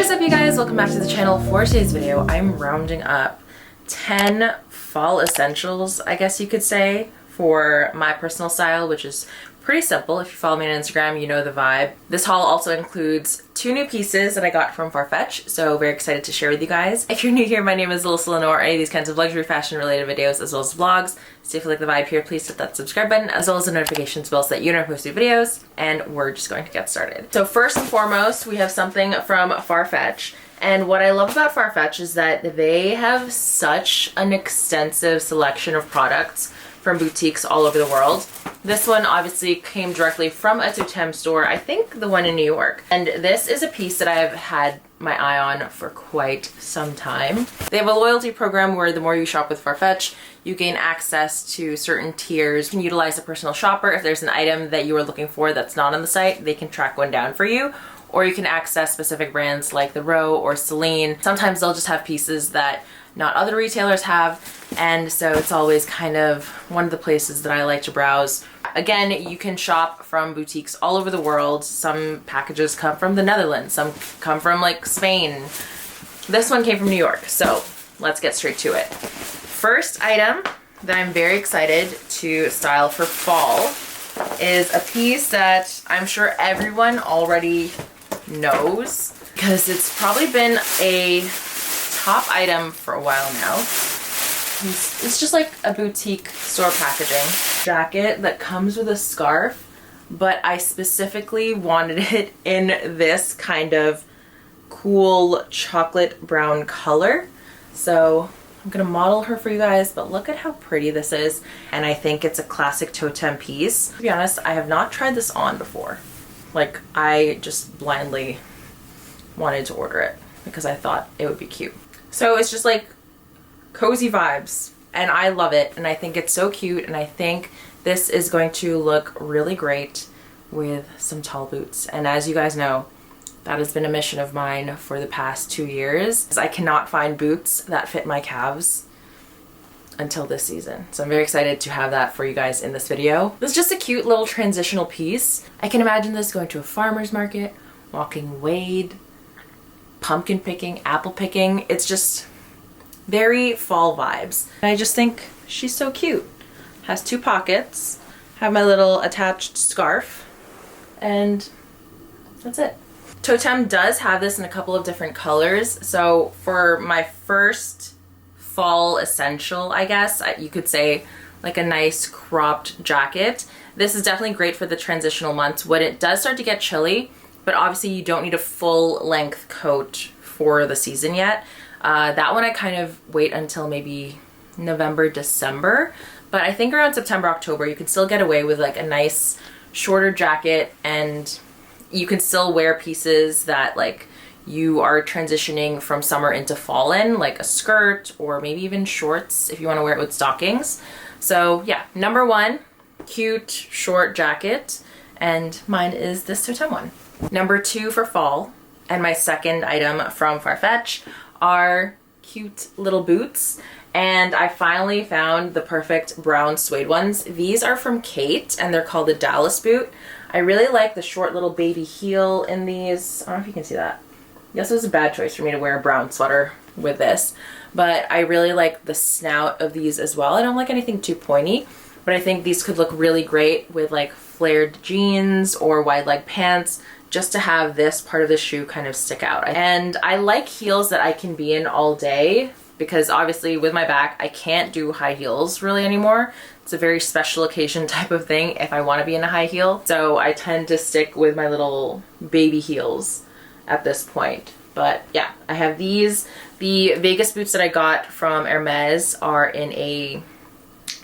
What is up, you guys? Welcome back to the channel. For today's video, I'm rounding up 10 fall essentials, I guess you could say, for my personal style, which is pretty simple. If you follow me on Instagram, you know the vibe. This haul also includes 2 new pieces that I got from Farfetch, so very excited to share with you guys. If you're new here, my name is Alyssa Lenore. Any of these kinds of luxury fashion related videos as well as vlogs. So if you like the vibe here, please hit that subscribe button as well as the notifications bell so that you know when I post new videos, and we're just going to get started. So first and foremost, we have something from Farfetch. And what I love about Farfetch is that they have such an extensive selection of products from boutiques all over the world. This one obviously came directly from a TOTE store, I think the one in New York. And this is a piece that I've had my eye on for quite some time. They have a loyalty program where the more you shop with Farfetch, you gain access to certain tiers. You can utilize a personal shopper. If there's an item that you are looking for that's not on the site, they can track one down for you. Or you can access specific brands like the Row or Celine. Sometimes they'll just have pieces that not other retailers have, and so it's always kind of one of the places that I like to browse. Again, you can shop from boutiques all over the world. Some packages come from the Netherlands, some come from like Spain. This one came from New York, so let's get straight to it. First item that I'm very excited to style for fall is a piece that I'm sure everyone already knows because it's probably been a top item for a while now. It's just like a boutique store packaging jacket that comes with a scarf, but I specifically wanted it in this kind of cool chocolate brown color. So I'm gonna model her for you guys, but look at how pretty this is. And I think it's a classic TOTE piece. To be honest, I have not tried this on before. Like, I just blindly wanted to order it because I thought it would be cute. So it's just like cozy vibes, and I love it, and I think it's so cute, and I think this is going to look really great with some tall boots. And as you guys know, that has been a mission of mine for the past 2 years, because I cannot find boots that fit my calves until this season. So I'm very excited to have that for you guys in this video. This is just a cute little transitional piece. I can imagine this going to a farmer's market, walking Wade, pumpkin picking, apple picking. It's just very fall vibes. And I just think she's so cute. Has 2 pockets, have my little attached scarf, and that's it. TOTE does have this in a couple of different colors. So for my first fall essential, I guess, you could say like a nice cropped jacket. This is definitely great for the transitional months when it does start to get chilly, but obviously you don't need a full length coat for the season yet. That one I kind of wait until maybe November, December, but I think around September, October, you can still get away with like a nice shorter jacket, and you can still wear pieces that like you are transitioning from summer into fall in, like a skirt or maybe even shorts if you want to wear it with stockings. So yeah, number 1, cute short jacket, and mine is this TOTE one. Number 2 for fall, and my second item from Farfetch, are cute little boots. And I finally found the perfect brown suede ones. These are from Kate, and they're called the Dallas boot. I really like the short little baby heel in these. I don't know if you can see that. Yes, it was a bad choice for me to wear a brown sweater with this, but I really like the snout of these as well. I don't like anything too pointy, but I think these could look really great with like flared jeans or wide leg pants, just to have this part of the shoe kind of stick out. And I like heels that I can be in all day, because obviously with my back, I can't do high heels really anymore. It's a very special occasion type of thing if I want to be in a high heel. So I tend to stick with my little baby heels at this point. But yeah, I have these. The Vegas boots that I got from Hermes are in a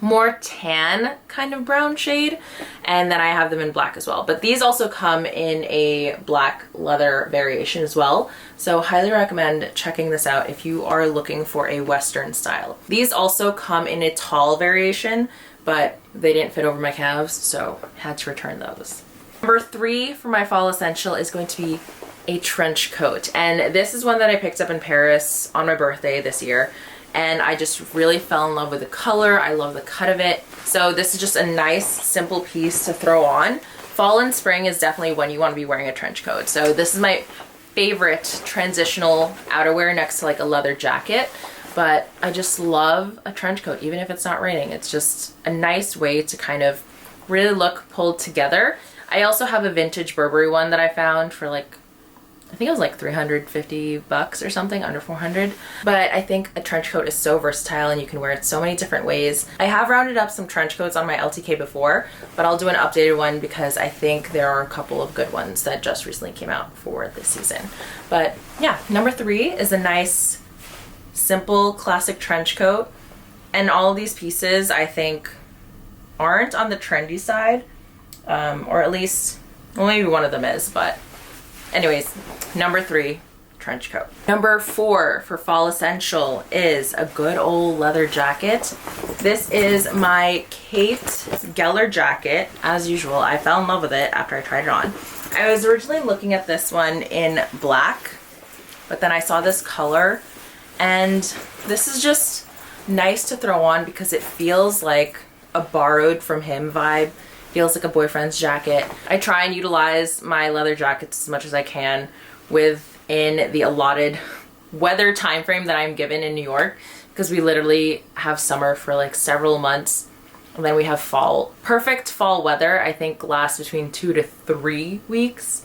more tan kind of brown shade, and then I have them in black as well. But these also come in a black leather variation as well, so highly recommend checking this out if you are looking for a Western style. These also come in a tall variation, but they didn't fit over my calves, so had to return those. Number 3 for my fall essential is going to be a trench coat, and this is one that I picked up in Paris on my birthday this year, and I just really fell in love with the color. I love the cut of it. So this is just a nice simple piece to throw on. Fall and spring is definitely when you want to be wearing a trench coat. So this is my favorite transitional outerwear next to like a leather jacket, but I just love a trench coat, even if it's not raining. It's just a nice way to kind of really look pulled together. I also have a vintage Burberry one that I found for like, I think it was like 350 bucks or something, under 400. But I think a trench coat is so versatile and you can wear it so many different ways. I have rounded up some trench coats on my LTK before, but I'll do an updated one because I think there are a couple of good ones that just recently came out for this season. But yeah, number 3 is a nice, simple, classic trench coat. And all of these pieces, I think, aren't on the trendy side, or at least, well, maybe one of them is, but anyways, number 3, trench coat. Number 4 for fall essential is a good old leather jacket. This is my Kate Geller jacket. As usual, I fell in love with it after I tried it on. I was originally looking at this one in black, but then I saw this color, and this is just nice to throw on because it feels like a borrowed from him vibe. Feels like a boyfriend's jacket. I try and utilize my leather jackets as much as I can within the allotted weather time frame that I'm given in New York, because we literally have summer for like several months and then we have fall. Perfect fall weather I think lasts between 2 to 3 weeks,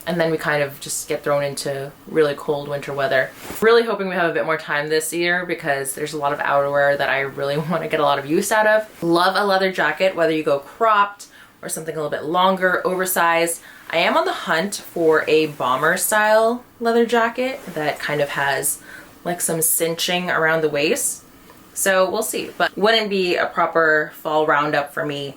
and then we kind of just get thrown into really cold winter weather. Really hoping we have a bit more time this year because there's a lot of outerwear that I really want to get a lot of use out of. Love a leather jacket, whether you go cropped or something a little bit longer, oversized. I am on the hunt for a bomber style leather jacket that kind of has like some cinching around the waist. So we'll see, but wouldn't be a proper fall roundup for me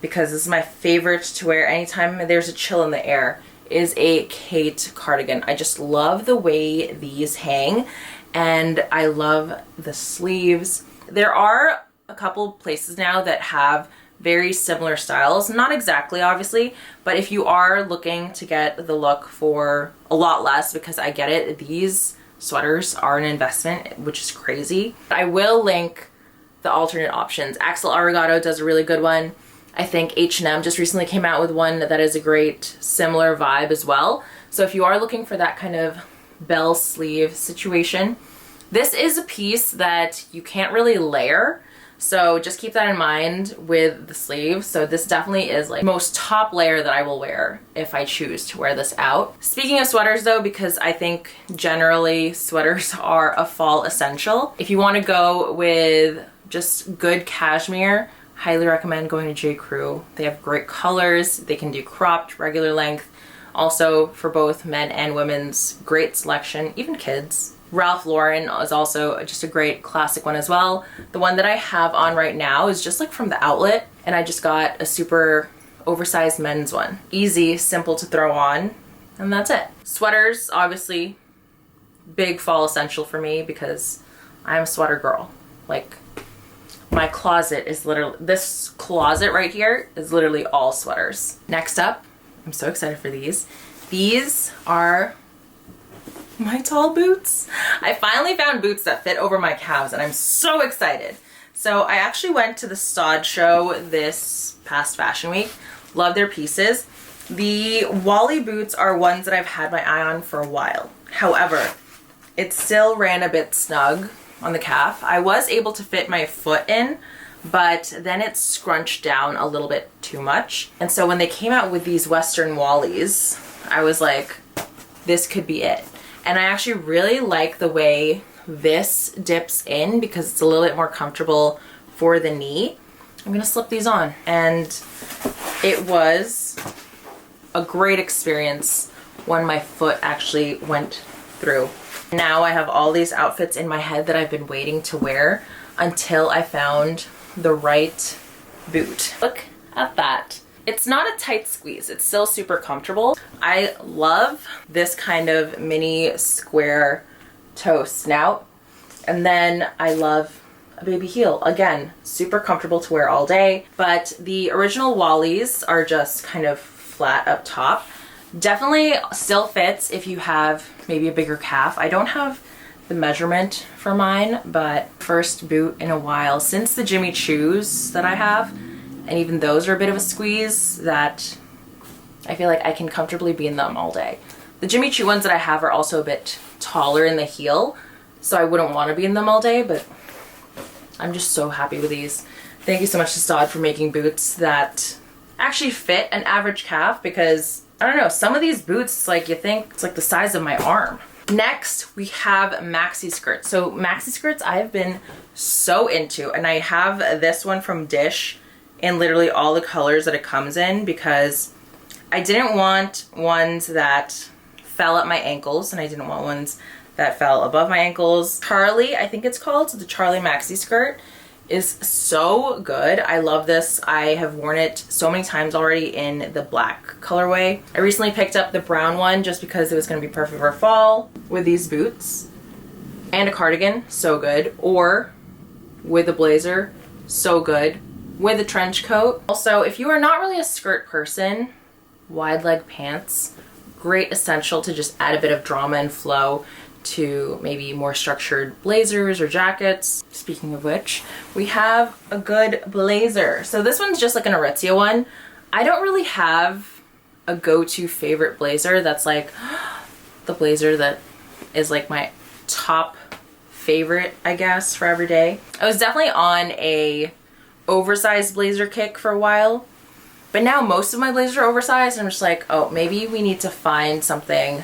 because this is my favorite to wear anytime there's a chill in the air, is a Kate cardigan. I just love the way these hang, and I love the sleeves. There are a couple places now that have very similar styles, not exactly obviously, but if you are looking to get the look for a lot less, because I get it, these sweaters are an investment, which is crazy. I will link the alternate options. Axel Arigato does a really good one. I think H&M just recently came out with one that is a great similar vibe as well. So if you are looking for that kind of bell sleeve situation, this is a piece that you can't really layer. So just keep that in mind with the sleeves. So this definitely is like most top layer that I will wear if I choose to wear this out. Speaking of sweaters though, because I think generally sweaters are a fall essential. If you want to go with just good cashmere, highly recommend going to J. Crew. They have great colors. They can do cropped, regular length. Also for both men and women's, great selection, even kids. Ralph Lauren is also just a great classic one as well. The one that I have on right now is just like from the outlet, and I just got a super oversized men's one. Easy, simple to throw on, and that's it. Sweaters, obviously, big fall essential for me because I'm a sweater girl. Like, my closet is literally, this closet right here is literally all sweaters. Next up, I'm so excited for these. These are my tall boots. I finally found boots that fit over my calves and I'm so excited. So I actually went to the Stod show this past fashion week. Love their pieces. The Wally boots are ones that I've had my eye on for a while. However, it still ran a bit snug on the calf. I was able to fit my foot in, but then it scrunched down a little bit too much. And so when they came out with these Western Wallies, I was like, this could be it. And I actually really like the way this dips in because it's a little bit more comfortable for the knee. I'm gonna slip these on. And it was a great experience when my foot actually went through. Now I have all these outfits in my head that I've been waiting to wear until I found the right boot. Look at that. It's not a tight squeeze, it's still super comfortable. I love this kind of mini square toe snout. And then I love a baby heel. Again, super comfortable to wear all day, but the original Wallies are just kind of flat up top. Definitely still fits if you have maybe a bigger calf. I don't have the measurement for mine, but first boot in a while since the Jimmy Choos that I have. And even those are a bit of a squeeze that I feel like I can comfortably be in them all day. The Jimmy Choo ones that I have are also a bit taller in the heel, so I wouldn't want to be in them all day, but I'm just so happy with these. Thank you so much to Stod for making boots that actually fit an average calf, because I don't know, some of these boots, like, you think it's like the size of my arm. Next, we have maxi skirts. So maxi skirts I have been so into, and I have this one from Dish in literally all the colors that it comes in, because I didn't want ones that fell at my ankles, and I didn't want ones that fell above my ankles. Charlie, I think it's called, the Charlie maxi skirt is so good. I love this. I have worn it so many times already in the black colorway. I recently picked up the brown one just because it was going to be perfect for fall with these boots and a cardigan, so good, or with a blazer, so good, with a trench coat. Also, if you are not really a skirt person, wide leg pants, great essential to just add a bit of drama and flow to maybe more structured blazers or jackets. Speaking of which, we have a good blazer. So this one's just like an Aritzia one. I don't really have a go-to favorite blazer that's like the blazer that is like my top favorite, I guess, for every day. I was definitely on a oversized blazer kick for a while, but now most of my blazers are oversized, and I'm just like, oh, maybe we need to find something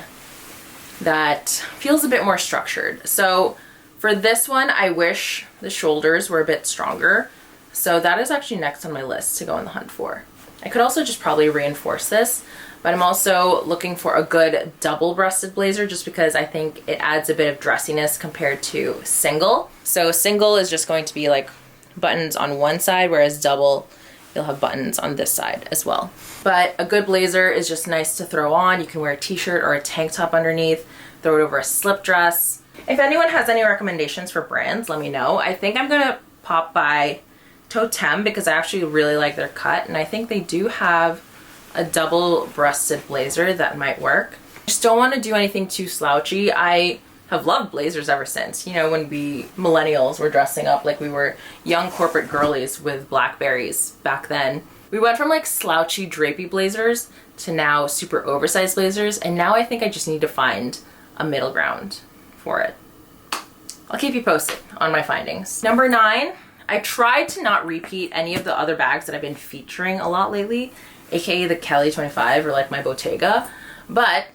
that feels a bit more structured. So for this one, I wish the shoulders were a bit stronger. So that is actually next on my list to go on the hunt for. I could also just probably reinforce this, but I'm also looking for a good double-breasted blazer just because I think it adds a bit of dressiness compared to single. So single is just going to be like buttons on one side, whereas double, you'll have buttons on this side as well. But a good blazer is just nice to throw on. You can wear a t-shirt or a tank top underneath, throw it over a slip dress. If anyone has any recommendations for brands, let me know. I think I'm gonna pop by TOTE because I actually really like their cut, and I think they do have a double-breasted blazer that might work. I just don't want to do anything too slouchy. I have loved blazers ever since, you know, when we millennials were dressing up like we were young corporate girlies with Blackberries back then. We went from like slouchy drapey blazers to now super oversized blazers, and now I think I just need to find a middle ground for it. I'll keep you posted on my findings. Number 9, I tried to not repeat any of the other bags that I've been featuring a lot lately, aka the Kelly 25 or like my Bottega, but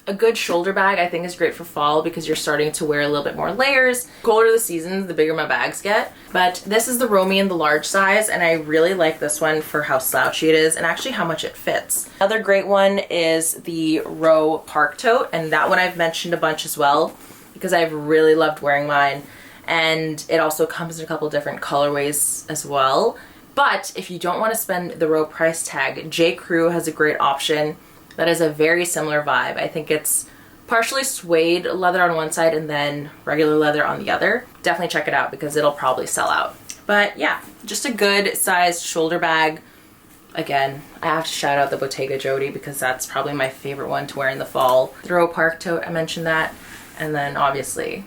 a good shoulder bag I think is great for fall because you're starting to wear a little bit more layers. The colder the seasons, the bigger my bags get. But this is the Romy in the large size, and I really like this one for how slouchy it is and actually how much it fits. Another great one is the Row Park Tote, and that one I've mentioned a bunch as well because I've really loved wearing mine, and it also comes in a couple different colorways as well. But if you don't want to spend the Row price tag, J. Crew has a great option that is a very similar vibe. I think it's partially suede leather on one side and then regular leather on the other. Definitely check it out because it'll probably sell out. But yeah, just a good sized shoulder bag. Again, I have to shout out the Bottega Jody because that's probably my favorite one to wear in the fall. The Row Park Tote, I mentioned that. And then obviously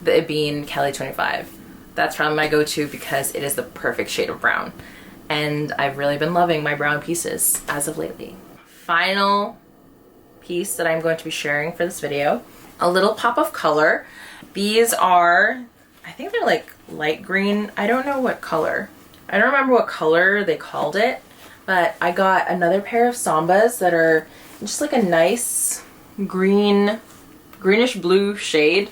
the Ebene Kelly 25. That's probably my go-to because it is the perfect shade of brown. And I've really been loving my brown pieces as of lately. Final piece that I'm going to be sharing for this video, a little pop of color. These are, I think they're like light green. I don't know what color. I don't remember what color they called it, but I got another pair of Sambas that are just like a nice green, greenish blue shade,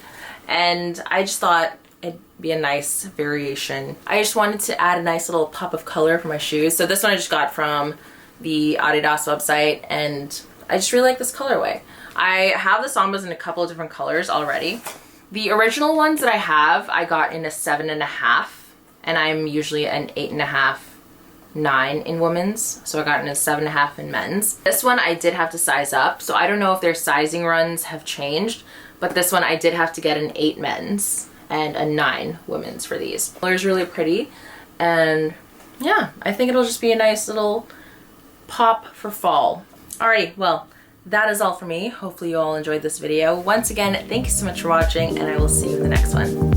and I just thought it'd be a nice variation. I just wanted to add a nice little pop of color for my shoes. So this one I just got from the ADIDAS website, and I just really like this colorway. I have the Sambas in a couple of different colors already. The original ones that I have, I got in a 7.5, and I'm usually an 8.5, 9 in women's, so I got in a 7.5 in men's. This one I did have to size up, so I don't know if their sizing runs have changed, but this one I did have to get an 8 men's and a 9 women's for these. The color is really pretty, and yeah, I think it'll just be a nice little pop for fall. Alrighty, well, that is all for me. Hopefully you all enjoyed this video. Once again, thank you so much for watching, and I will see you in the next one.